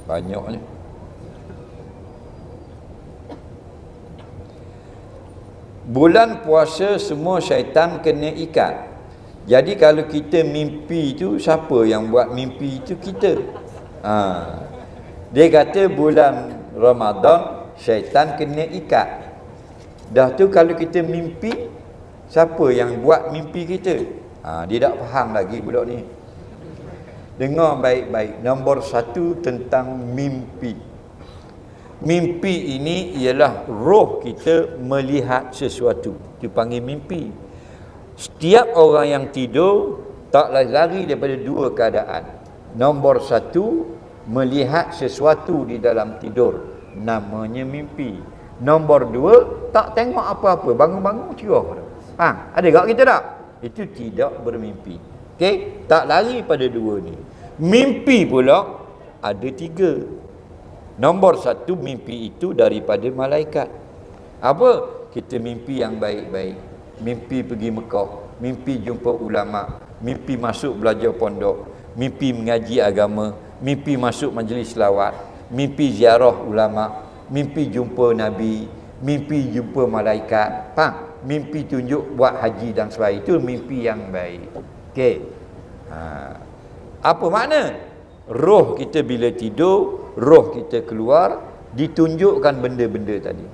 Banyaknya. Bulan puasa semua syaitan kena ikat. Jadi kalau kita mimpi tu, siapa yang buat mimpi itu? Kita. Dia kata bulan Ramadan syaitan kena ikat. Dah tu kalau kita mimpi, siapa yang buat mimpi kita? Dia tak faham lagi budak ni. Dengar baik-baik. Nombor 1 tentang mimpi. Mimpi ini ialah roh kita melihat sesuatu. Dipanggil mimpi. Setiap orang yang tidur tak lari daripada 2 keadaan. Nombor 1, melihat sesuatu di dalam tidur. Namanya mimpi. Nombor 2, tak tengok apa-apa. Bangun-bangun cerah. Ada tak kita tak? Itu tidak bermimpi. Okey, tak lari pada 2 ni. Mimpi pula ada 3. Nombor 1, mimpi itu daripada malaikat. Apa? Kita mimpi yang baik-baik. Mimpi pergi Mekah, mimpi jumpa ulama, mimpi masuk belajar pondok, mimpi mengaji agama, mimpi masuk majlis selawat, mimpi ziarah ulama, mimpi jumpa Nabi, mimpi jumpa malaikat. Mimpi tunjuk buat haji dan sebagainya. Itu mimpi yang baik. Okey. Apa makna? Roh kita bila tidur, roh kita keluar, ditunjukkan benda-benda tadi.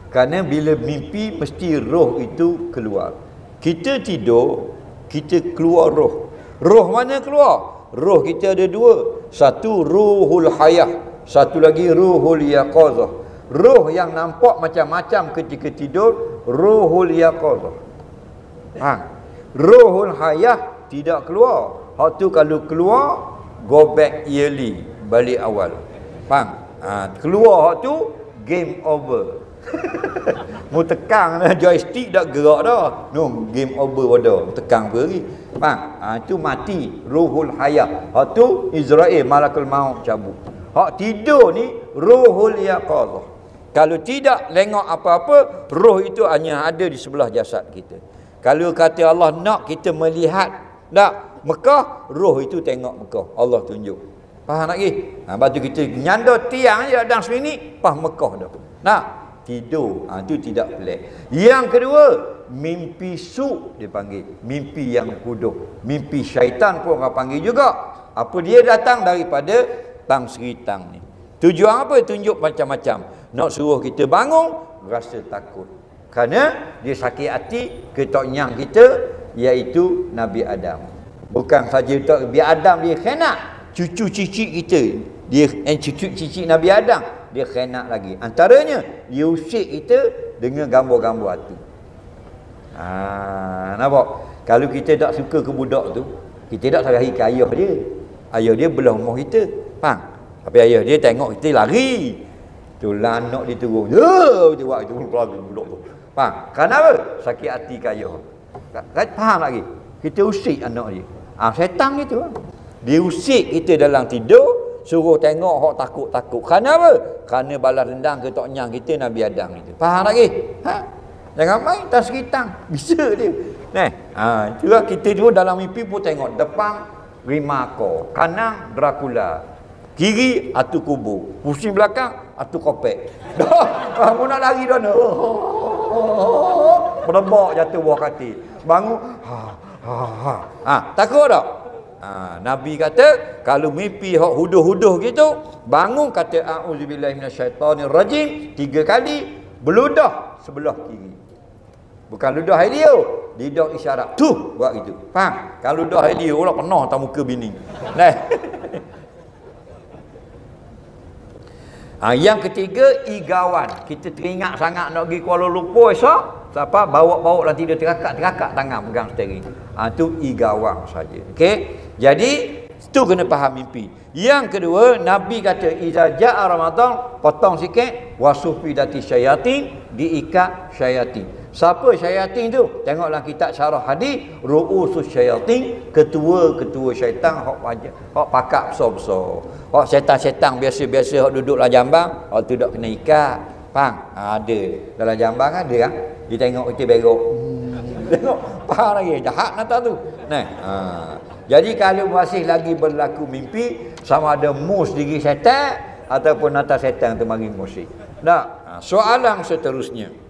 Kerana bila mimpi, mesti roh itu keluar. Kita tidur, kita keluar roh. Roh mana keluar? Roh kita ada 2. Satu ruhul hayah, satu lagi ruhul yaqazah. Roh yang nampak macam-macam ketika tidur, ruhul yaqazah. Ruhul hayah tidak keluar. Hak tu kalau keluar, go back yearly, balik awal. Faham? Keluar hak tu, game over. Mu tekang joystick dah gerak dah. No, game over dah. Tekang apa lagi? Faham? Itu mati, ruhul hayah. Hak tu Israel, malakul maut cabut. Hak tidur ni ruhul yaqazah. Kalau tidak lengok apa-apa, roh itu hanya ada di sebelah jasad kita. Kalau kata Allah nak kita melihat Mekah, roh itu tengok Mekah. Allah tunjuk. Faham lagi? Lepas tu kita nyanda tiang je dalam semini, Mekah dah. Tidur. Itu tidak pelik. Yang kedua, mimpi su dipanggil. Mimpi yang bodoh. Mimpi syaitan pun orang panggil juga. Apa dia datang daripada tang seritang ni. Tujuan apa? Tunjuk macam-macam. Nak suruh kita bangun, rasa takut. Kerana dia sakit hati ke tok nyang kita, iaitu Nabi Adam. Bukan saja tok Nabi Adam dia khianat, cucu cicit kita, dia cucu cicit Nabi Adam, dia khianat lagi. Antaranya dia usik kita dengan gambar-gambar hati. Nampak? Kalau kita tak suka ke budak tu, kita tak sarahi ke ayah dia. Ayah dia belah rumah kita. Faham? Tapi ayah dia tengok kita lari. Tu lanak dia turun. Dia buat itu keluar budak tu. Faham? Kenapa? Sakit hati ke ayah. Faham lagi? Kita usik anak dia. Setan gitu. Dia usik kita dalam tidur, suruh tengok hak takut-takut. Kenapa? Kerana balas dendam ke tok nyang kita Nabi Adam itu. Faham lagi? Jangan main tas seritang. Bisa dia. Itulah kita tu dalam mimpi pun tengok depan Rimako, kanan Dracula, kiri Atu Kubur, pusing belakang Atu Kopek. Kamu nak lari dah nak. Merebak jatuh bawah katil. Bangun. Takut tak? Nabi kata kalau mimpi hak huduh-huduh gitu, bangun kata auzubillahi minasyaitonirrajim 3 kali, beludah sebelah kiri. Bukan ludah dia, lidah isyarat. Tu buat gitu. Faham? Kalau ludah dia orang penuh atas muka bini. Yang ketiga, igawan. Kita teringat sangat nak pergi Kuala Lumpur esok, siapa bawa-bawa lah tidur terakak tangan pegang steering. Itu igawan saja. Okey. Jadi itu kena faham mimpi. Yang kedua, Nabi kata iza jaa Ramadan, potong sikit, wasufidati syayatin, diikat syayatin. Siapa syayatin tu? Tengoklah kitab syarah hadis, ru'usus syayatin, ketua-ketua syaitan hak pakak besar-besar. Hak syaitan-syaitan biasa-biasa hak duduk dalam jambang, hak tu dak kena ikat. Faham? Ada. Dalam jambang ada kan? Dia tengok kita berok. Tengok, faham lagi jahat nata tu. Jadi kalau masih lagi berlaku mimpi, sama ada mus diri syaitan ataupun atas syaitan tu mari musik. Nah, soalan seterusnya.